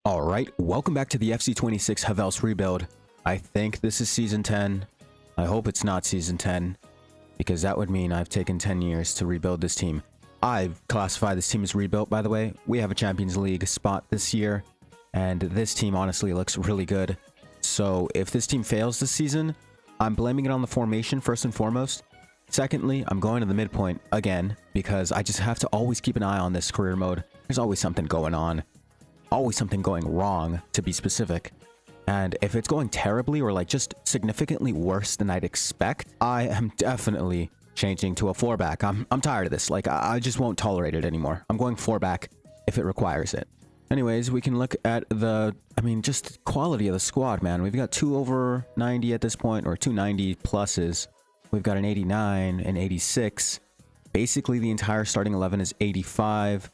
All right, welcome back to the FC26 Havelse rebuild. I think this is season 10. I hope it's not season 10, because that would mean I've taken 10 years to rebuild this team. I classify this team as rebuilt, by the way. We have a Champions League spot this year, and this team honestly looks really good. So if this team fails this season, I'm blaming it on the formation first and foremost. Secondly, I'm going to the midpoint again, because I just have to always keep an eye on this career mode. There's always something going on. Always something going wrong, to be specific. And if it's going terribly or like just significantly worse than I'd expect, I am definitely changing to a 4-back. I'm tired of this. Like, I just won't tolerate it anymore. I'm going 4-back if it requires it. Anyways, we can look at just quality of the squad, man. We've got 2 over 90 at this point, or 2 90 pluses. We've got an 89, an 86. Basically, the entire starting 11 is 85.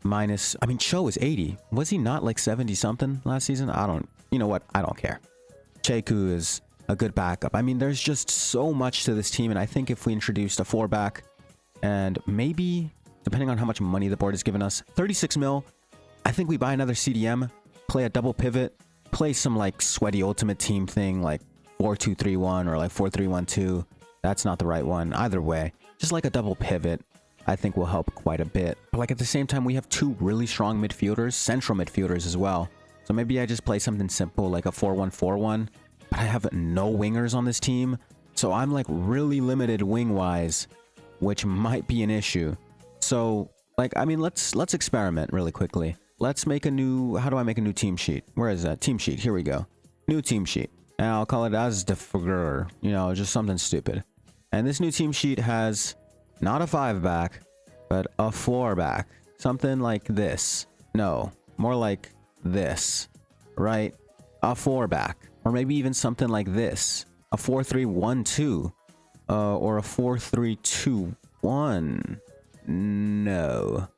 Minus, Cho is 80. Was he not like 70 something last season? You know what? I don't care. Cheku is a good backup. There's just so much to this team, and I think if we introduced a 4-back and maybe, depending on how much money the board has given us, 36 mil, I think we buy another CDM, play a double pivot, play some like sweaty ultimate team thing like 4-2-3-1 or like 4-3-1-2. That's not the right one. Either way, just like a double pivot, I think will help quite a bit. But like at the same time, we have 2 really strong midfielders, central midfielders as well. So maybe I just play something simple like a 4-1-4-1, but I have no wingers on this team. So I'm like really limited wing-wise, which might be an issue. So like, let's experiment really quickly. Let's make a new, how do I make a new team sheet? Where is that? Team sheet, here we go. New team sheet. And I'll call it as the figure, just something stupid. And this new team sheet has not a 5-back, but a 4-back. Something like this. No, more like this, right? A 4-back. Or maybe even something like this. A 4-3-1-2. Or a 4-3-2-1. No.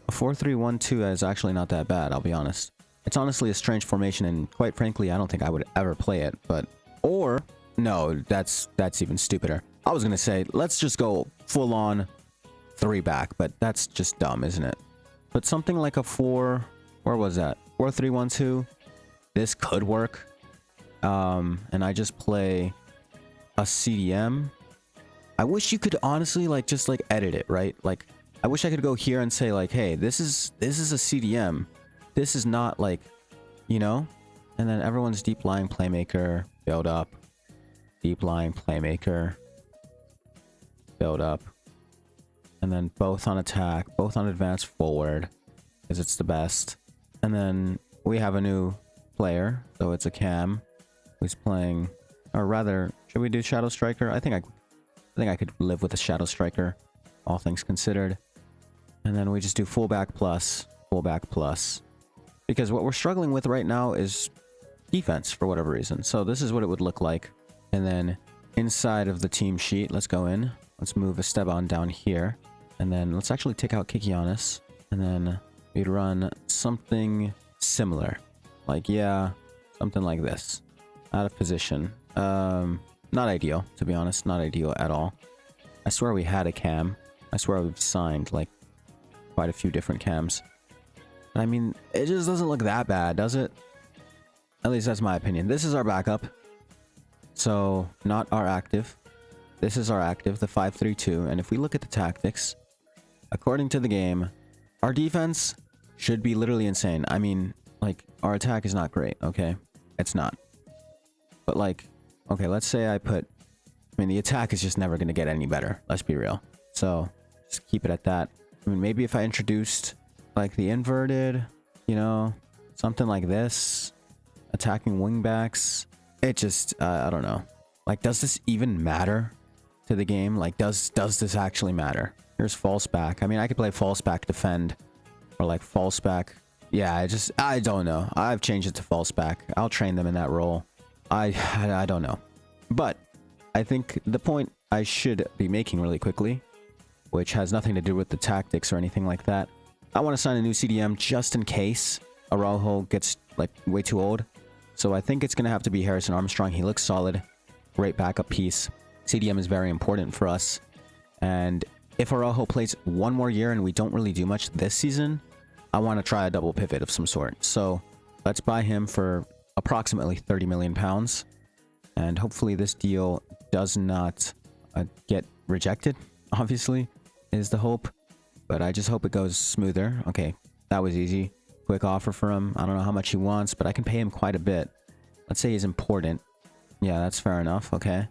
A 4-3-1-2 is actually not that bad, I'll be honest. It's honestly a strange formation, and quite frankly, I don't think I would ever play it, but... Or... No, that's even stupider. I was gonna say, let's just go full-on 3-back, but that's just dumb, isn't it? But something like a 4... Where was that? 4-3-1-2. This could work. And I just play a CDM. I wish you could honestly, just edit it, right? Like, I wish I could go here and say, like, hey, this is a CDM. This is not, and then everyone's deep-lying playmaker, build up. Deep-lying playmaker, build up, and then both on attack, both on advance forward, because it's the best. And then we have a new player, so it's a Cam who's playing, or rather, should we do Shadow Striker? I think I could live with a Shadow Striker, all things considered. And then we just do fullback plus, because what we're struggling with right now is defense for whatever reason. So this is what it would look like. And then inside of the team sheet, let's go in. Let's move Esteban down here. And then let's actually take out Kikianis. And then we'd run something similar. Like, yeah, something like this. Out of position. Not ideal, to be honest. Not ideal at all. I swear we had a cam. I swear we've signed, like, quite a few different cams. It just doesn't look that bad, does it? At least that's my opinion. This is our backup. So, not our active. This is our active, the 5-3-2. And if we look at the tactics, according to the game, our defense should be literally insane. Our attack is not great, okay? It's not. But, okay, let's say I put... the attack is just never going to get any better. Let's be real. So, just keep it at that. Maybe if I introduced, the inverted, something like this. Attacking wingbacks... It just, I don't know. Does this even matter to the game? Does this actually matter? Here's false back. I could play false back defend. Or, false back. Yeah, I don't know. I've changed it to false back. I'll train them in that role. I don't know. But, I think the point I should be making really quickly, which has nothing to do with the tactics or anything like that. I want to sign a new CDM just in case Araujo gets, way too old. So I think it's going to have to be Harrison Armstrong. He looks solid. Great backup piece. CDM is very important for us. And if Araujo plays one more year and we don't really do much this season, I want to try a double pivot of some sort. So let's buy him for approximately 30 million pounds. And hopefully this deal does not get rejected, obviously, is the hope. But I just hope it goes smoother. Okay, that was easy. Quick offer for him. I don't know how much he wants, but I can pay him quite a bit. Let's say he's important. Yeah, that's fair enough. Okay.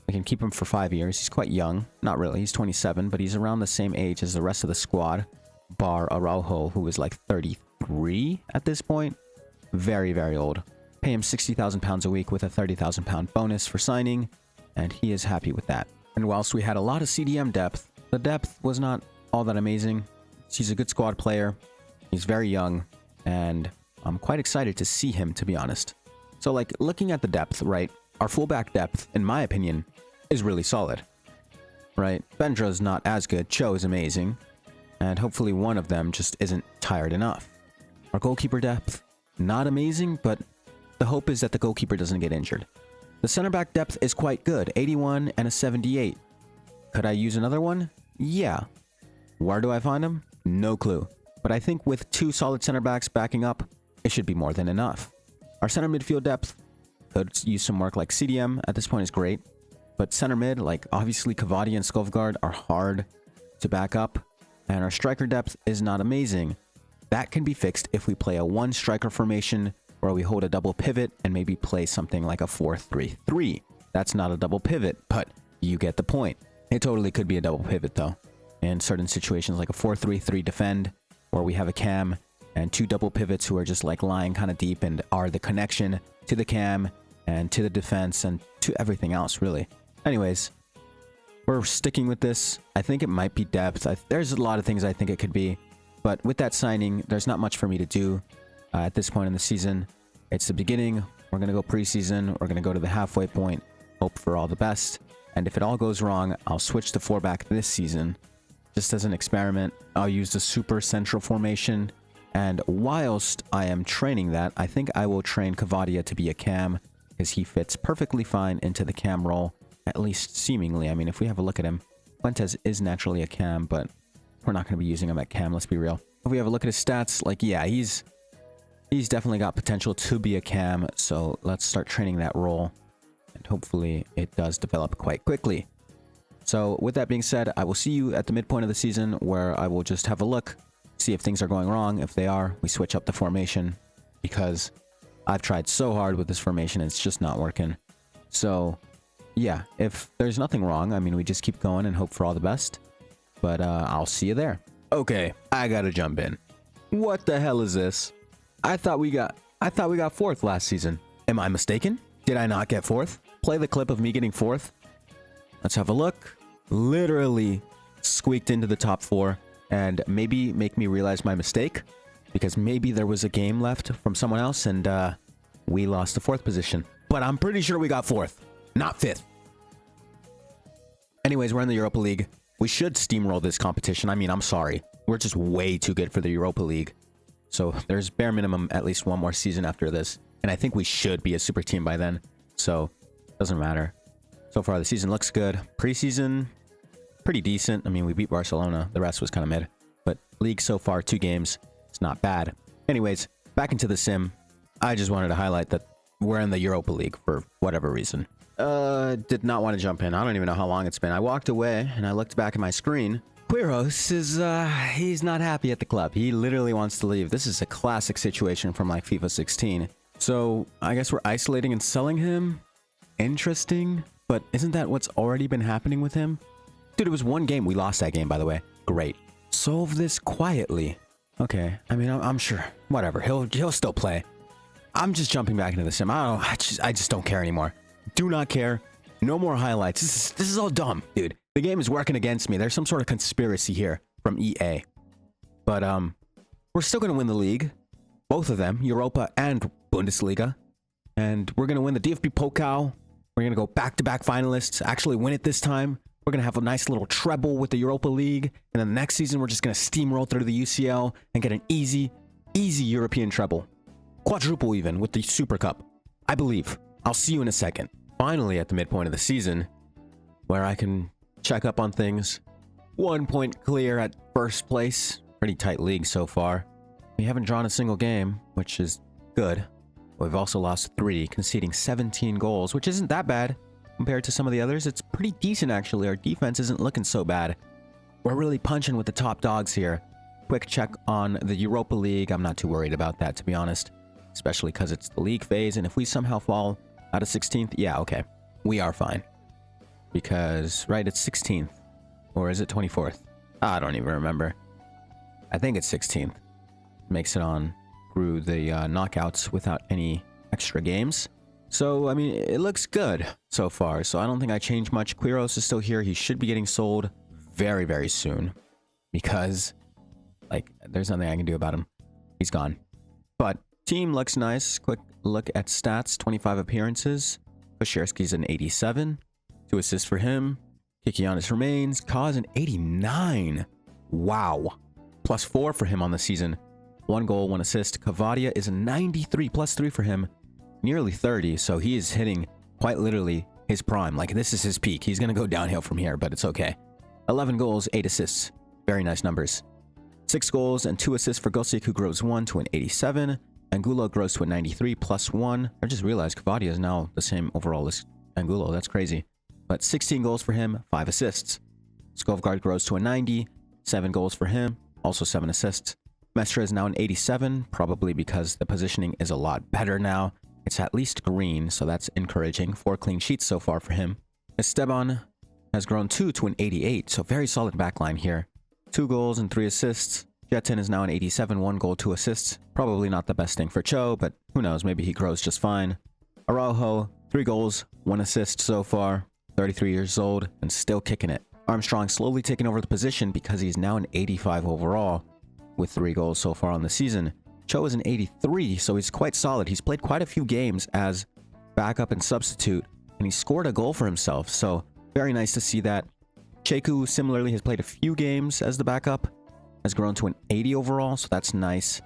I can keep him for 5 years. He's quite young. Not really. He's 27, but he's around the same age as the rest of the squad. Bar Araujo, who is like 33 at this point. Very, very old. Pay him 60,000 pounds a week with a 30,000 pound bonus for signing, and he is happy with that. And whilst we had a lot of CDM depth, the depth was not all that amazing. He's a good squad player. He's very young, and I'm quite excited to see him, to be honest. So, like, looking at the depth, right? Our fullback depth, in my opinion, is really solid, right? Bendra's not as good. Cho is amazing. And hopefully one of them just isn't tired enough. Our goalkeeper depth, not amazing, but the hope is that the goalkeeper doesn't get injured. The center back depth is quite good, 81 and a 78. Could I use another one? Yeah. Where do I find them? No clue. But I think with 2 solid center backs backing up, it should be more than enough. Our center midfield depth could use some work, like CDM at this point is great. But center mid, like obviously Cavadia and Skovgaard, are hard to back up. And our striker depth is not amazing. That can be fixed if we play a 1 striker formation where we hold a double pivot and maybe play something like a 4-3-3. That's not a double pivot, but you get the point. It totally could be a double pivot though. In certain situations like a 4-3-3 defend, where we have a cam and 2 double pivots who are just like lying kind of deep and are the connection to the cam and to the defense and to everything else, really. Anyways, we're sticking with this. I think it might be depth. There's a lot of things I think it could be. But with that signing, there's not much for me to do at this point in the season. It's the beginning. We're going to go preseason. We're going to go to the halfway point. Hope for all the best. And if it all goes wrong, I'll switch to 4-back this season. Just as an experiment, I'll use the super central formation. And whilst I am training that, I think I will train Cavadia to be a cam, because he fits perfectly fine into the cam role, at least seemingly. I mean, if we have a look at him, Fuentes is naturally a cam, but we're not going to be using him at cam, let's be real. If we have a look at his stats, like, yeah, he's definitely got potential to be a cam, so let's start training that role, and hopefully it does develop quite quickly. So with that being said, I will see you at the midpoint of the season, where I will just have a look, see if things are going wrong. If they are, we switch up the formation, because I've tried so hard with this formation, it's just not working. So yeah, if there's nothing wrong, I mean, we just keep going and hope for all the best. But I'll see you there. Okay, I gotta jump in. What the hell is this? I thought we got 4th last season. Am I mistaken? Did I not get 4th? Play the clip of me getting 4th. Let's have a look. Literally squeaked into the top 4, and maybe make me realize my mistake, because maybe there was a game left from someone else and we lost the 4th position. But I'm pretty sure we got 4th, not 5th. Anyways, we're in the Europa League. We should steamroll this competition. I mean, I'm sorry. We're just way too good for the Europa League. So there's bare minimum at least 1 more season after this. And I think we should be a super team by then. So doesn't matter. So far, the season looks good. Preseason, pretty decent. I mean, we beat Barcelona. The rest was kind of mid. But league so far, 2 games. It's not bad. Anyways, back into the sim. I just wanted to highlight that we're in the Europa League for whatever reason. Did not want to jump in. I don't even know how long it's been. I walked away and I looked back at my screen. Quiros is, he's not happy at the club. He literally wants to leave. This is a classic situation from like FIFA 16. So I guess we're isolating and selling him. Interesting. But isn't that what's already been happening with him? Dude, it was 1 game. We lost that game, by the way. Great. Solve this quietly. Okay. I mean, I'm sure. Whatever. He'll still play. I'm just jumping back into the sim. I just don't care anymore. Do not care. No more highlights. This is all dumb, dude. The game is working against me. There's some sort of conspiracy here from EA. But we're still going to win the league. Both of them, Europa and Bundesliga. And we're going to win the DFB Pokal. We're going to go back-to-back finalists, actually win it this time. We're going to have a nice little treble with the Europa League. And then the next season, we're just going to steamroll through the UCL and get an easy European treble. Quadruple even with the Super Cup. I believe. I'll see you in a second. Finally at the midpoint of the season, where I can check up on things. 1 point clear at first place. Pretty tight league so far. We haven't drawn a single game, which is good. We've also lost 3, conceding 17 goals, which isn't that bad compared to some of the others. It's pretty decent, actually. Our defense isn't looking so bad. We're really punching with the top dogs here. Quick check on the Europa League. I'm not too worried about that, to be honest, especially because it's the league phase. And if we somehow fall out of 16th, yeah, okay, we are fine. Because, right, it's 16th. Or is it 24th? I don't even remember. I think it's 16th. Makes it on through the knockouts without any extra games. So, I mean, it looks good so far. So I don't think I changed much. Quiros is still here. He should be getting sold very, very soon. Because, like, there's nothing I can do about him. He's gone. But team looks nice. Quick look at stats. 25 appearances. Kosierski's an 87. 2 assists for him. Kikianis remains. Kaz an 89. Wow. +4 for him on the season. 1 goal, 1 assist. Cavadia is a 93, +3 for him. Nearly 30, so he is hitting quite literally his prime. Like, this is his peak. He's going to go downhill from here, but it's okay. 11 goals, 8 assists. Very nice numbers. 6 goals and 2 assists for Gosic, who grows 1 to an 87. Angulo grows to a 93, +1. I just realized Cavadia is now the same overall as Angulo. That's crazy. But 16 goals for him, 5 assists. Skovgaard grows to a 90, 7 goals for him, also 7 assists. Mestre is now an 87, probably because the positioning is a lot better now. It's at least green, so that's encouraging. 4 clean sheets so far for him. Esteban has grown 2 to an 88, so very solid backline here. 2 goals and 3 assists. Jetin is now an 87, 1 goal, 2 assists. Probably not the best thing for Cho, but who knows, maybe he grows just fine. Araujo, 3 goals, 1 assist so far. 33 years old and still kicking it. Armstrong slowly taking over the position because he's now an 85 overall with 3 goals so far on the season. Cho is an 83, so he's quite solid. He's played quite a few games as backup and substitute, and he scored a goal for himself, so very nice to see that. Cheku similarly has played a few games as the backup, has grown to an 80 overall, so that's nice.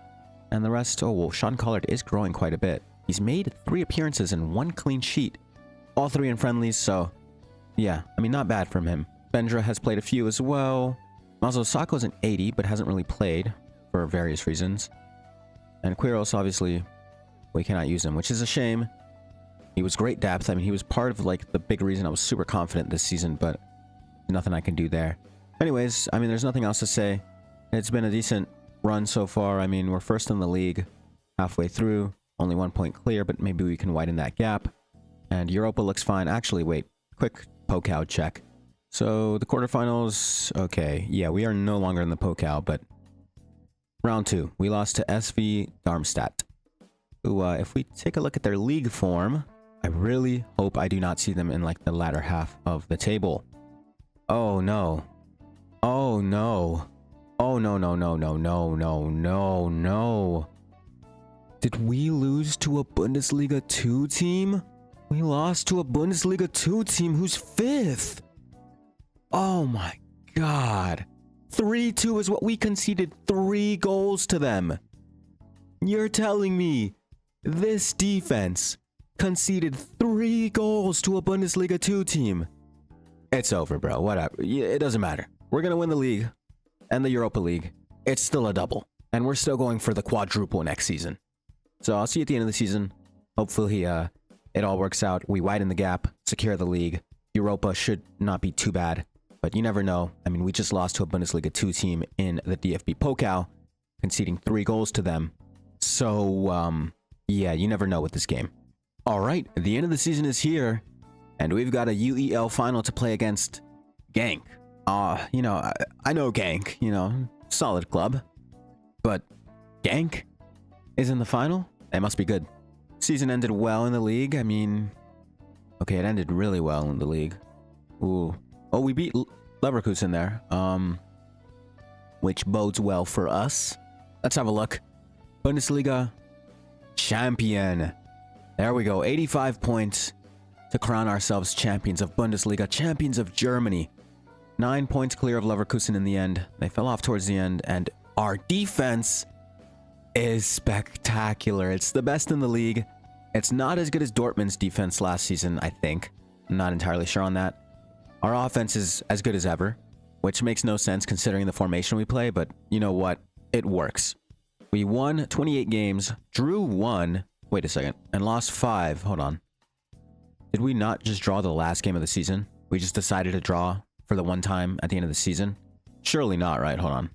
And the rest, oh well, Sean Collard is growing quite a bit. He's made 3 appearances and 1 clean sheet, all 3 in friendlies, so yeah, I mean, not bad from him. Bendra has played a few as well. Mazo Sako's an 80, but hasn't really played for various reasons. And Quiros, obviously, we cannot use him, which is a shame. He was great depth. I mean, he was part of, like, the big reason I was super confident this season, but nothing I can do there. Anyways, I mean, there's nothing else to say. It's been a decent run so far. I mean, we're first in the league halfway through. Only 1 point clear, but maybe we can widen that gap. And Europa looks fine. Actually, wait. Quick Pokal check. So the quarterfinals, okay, yeah, we are no longer in the Pokal, but round 2, we lost to SV Darmstadt, who, if we take a look at their league form, I really hope I do not see them in, like, the latter half of the table. Oh no. Oh no. Oh no, no, no, no, no, no, no, no. Did we lose to a Bundesliga 2 team? We lost to a Bundesliga 2 team who's 5th. Oh my god. 3-2 is what we conceded. 3 goals to them. You're telling me this defense conceded 3 goals to a Bundesliga 2 team? It's over, bro. Whatever. It doesn't matter. We're going to win the league and the Europa League. It's still a double. And we're still going for the quadruple next season. So I'll see you at the end of the season. Hopefully, it all works out. We widen the gap, secure the league. Europa should not be too bad, but you never know. I mean, we just lost to a Bundesliga 2 team in the DFB Pokal, conceding 3 goals to them. So, yeah, you never know with this game. All right, the end of the season is here, and we've got a UEL final to play against Genk. You know, I know Genk, you know, solid club, but Genk is in the final? They must be good. Season ended well in the league. I mean, okay, it ended really well in the league. Ooh. Oh, we beat Leverkusen there. Which bodes well for us. Let's have a look. Bundesliga champion. There we go. 85 points to crown ourselves champions of Bundesliga, champions of Germany. 9 points clear of Leverkusen in the end. They fell off towards the end, and our defense is spectacular. It's the best in the league. It's not as good as Dortmund's defense last season, I think. I'm not entirely sure on that. Our offense is as good as ever, which makes no sense considering the formation we play, but you know what? It works. We won 28 games, drew 1, wait a second, and lost 5. Hold on. Did we not just draw the last game of the season? We just decided to draw for the one time at the end of the season? Surely not, right? Hold on.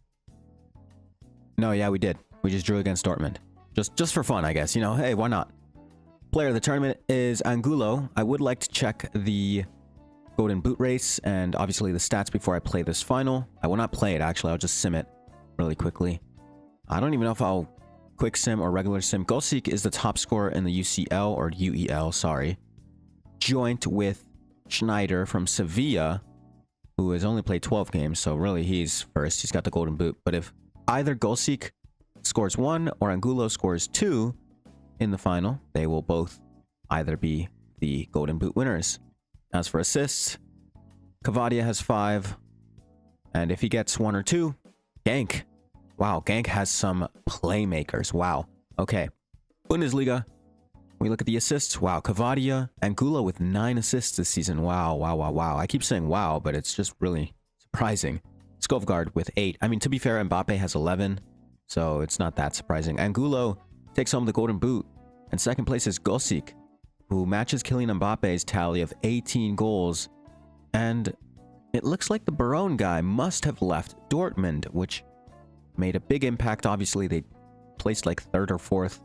No, yeah, we did. We just drew against Dortmund. Just for fun, I guess. You know, hey, why not? Player of the tournament is Angulo. I would like to check the Golden Boot race and obviously the stats before I play this final. I will not play it, actually. I'll just sim it really quickly. I don't even know if I'll quick sim or regular sim. Goalseek is the top scorer in the UCL, or UEL, sorry. Joint with Schneider from Sevilla, who has only played 12 games, so really he's first. He's got the Golden Boot. But if either Goalseek scores 1 or Angulo scores 2 in the final, they will both either be the Golden Boot winners. As for assists, Cavadia has 5. And if he gets 1 or 2, Genk. Wow, Genk has some playmakers. Wow. Okay. Bundesliga. We look at the assists. Wow, Cavadia, Angulo with 9 assists this season. Wow, wow, wow, wow. I keep saying wow, but it's just really surprising. Skovgaard with 8. I mean, to be fair, Mbappe has 11, so it's not that surprising. Angulo takes home the Golden Boot, and second place is Goalseek, who matches Kylian Mbappe's tally of 18 goals. And it looks like the Barone guy must have left Dortmund, which made a big impact. Obviously, they placed like 3rd or 4th.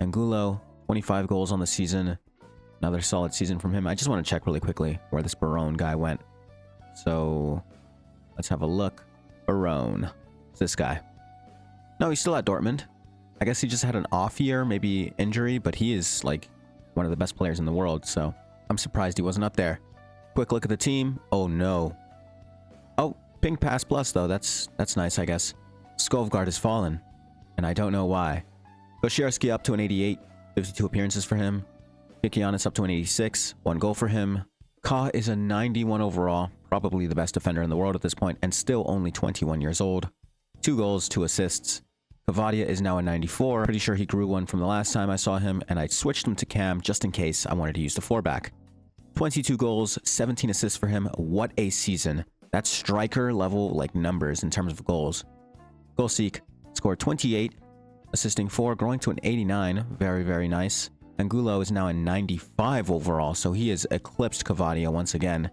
Angulo, 25 goals on the season. Another solid season from him. I just want to check really quickly where this Barone guy went. So let's have a look. Barone. It's this guy. No, he's still at Dortmund. I guess he just had an off year, maybe injury, but he is like one of the best players in the world. So I'm surprised he wasn't up there. Quick look at the team. Oh no. Oh, pink pass plus though. That's nice, I guess. Skovgaard has fallen, and I don't know why. Gosierski up to an 88. 52 appearances for him. Kikianis up to an 86. 1 goal for him. Ka is a 91 overall. Probably the best defender in the world at this point, and still only 21 years old. 2 goals, 2 assists. Cavadia is now a 94. Pretty sure he grew 1 from the last time I saw him, and I switched him to Cam just in case I wanted to use the 4-back. 22 goals, 17 assists for him. What a season. That's striker level like numbers in terms of goals. Goalseek scored 28. Assisting 4, growing to an 89. Very, very nice. Angulo is now a 95 overall, so he has eclipsed Cavadia once again.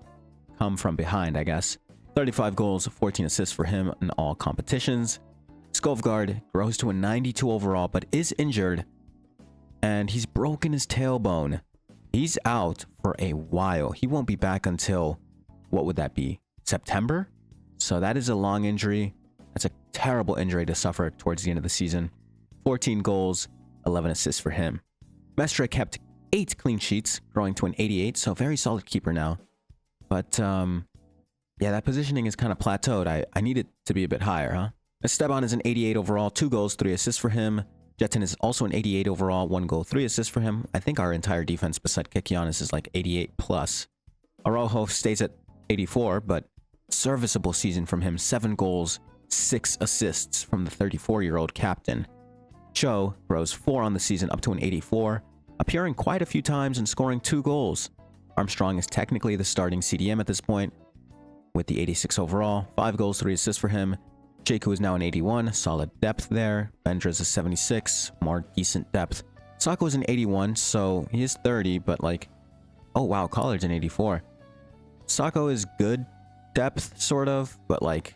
Come from behind, I guess. 35 goals, 14 assists for him in all competitions. Skovgaard grows to a 92 overall, but is injured. And he's broken his tailbone. He's out for a while. He won't be back until, what would that be? September? So that is a long injury. That's a terrible injury to suffer towards the end of the season. 14 goals, 11 assists for him. Mestre kept 8 clean sheets, growing to an 88, so very solid keeper now. But, yeah, that positioning is kind of plateaued. I need it to be a bit higher, huh? Esteban is an 88 overall, 2 goals, 3 assists for him. Jetin is also an 88 overall, 1 goal, 3 assists for him. I think our entire defense beside Kikianis is like 88 plus. Araujo stays at 84, but serviceable season from him. 7 goals, 6 assists from the 34-year-old captain. Cho grows 4 on the season up to an 84, appearing quite a few times and scoring 2 goals. Armstrong is technically the starting CDM at this point, with the 86 overall, 5 goals, 3 assists for him. Jaku is now an 81, solid depth there. Bendra is a 76, more decent depth. Sako is an 81, so he is 30, but like, oh wow, Collard's an 84. Sako is good depth, sort of, but like,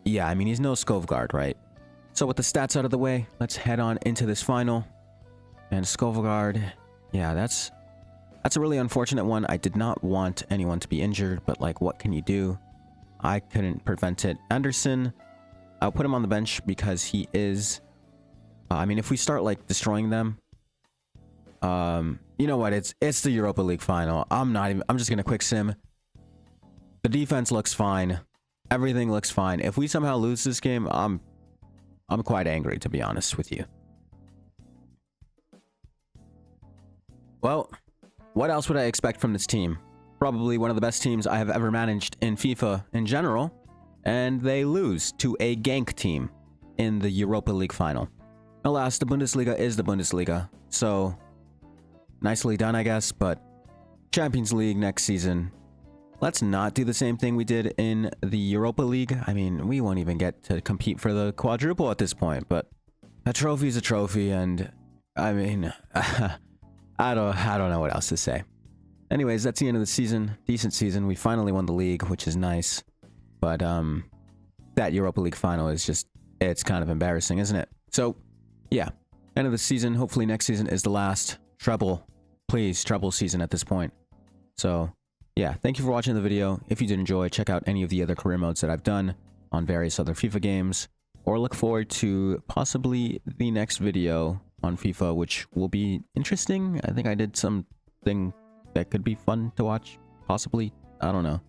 yeah, I mean, he's no Skovgaard, right? So with the stats out of the way, let's head on into this final. And Skovgaard, yeah, that's a really unfortunate one. I did not want anyone to be injured, but like, what can you do? I couldn't prevent it. Anderson, I'll put him on the bench because he is... I mean, if we start like destroying them, you know what? It's the Europa League final. I'm just gonna quick sim. The defense looks fine. Everything looks fine. If we somehow lose this game, I'm quite angry, to be honest with you. Well, what else would I expect from this team? Probably one of the best teams I have ever managed in FIFA in general, and they lose to a Genk team in the Europa League final. Alas, the Bundesliga is the Bundesliga, so nicely done, I guess, but Champions League next season. Let's not do the same thing we did in the Europa League. I mean, we won't even get to compete for the quadruple at this point, but a trophy's a trophy, and I mean, I don't know what else to say. Anyways, that's the end of the season. Decent season. We finally won the league, which is nice. But that Europa League final is just, it's kind of embarrassing, isn't it? So, yeah, end of the season. Hopefully next season is the last treble, please, treble season at this point. So, yeah, thank you for watching the video. If you did enjoy, check out any of the other career modes that I've done on various other FIFA games, or look forward to possibly the next video on FIFA, which will be interesting. I think I did something that could be fun to watch, possibly. I don't know.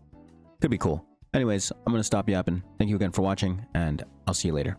Could be cool. Anyways, I'm going to stop yapping. Thank you again for watching, and I'll see you later.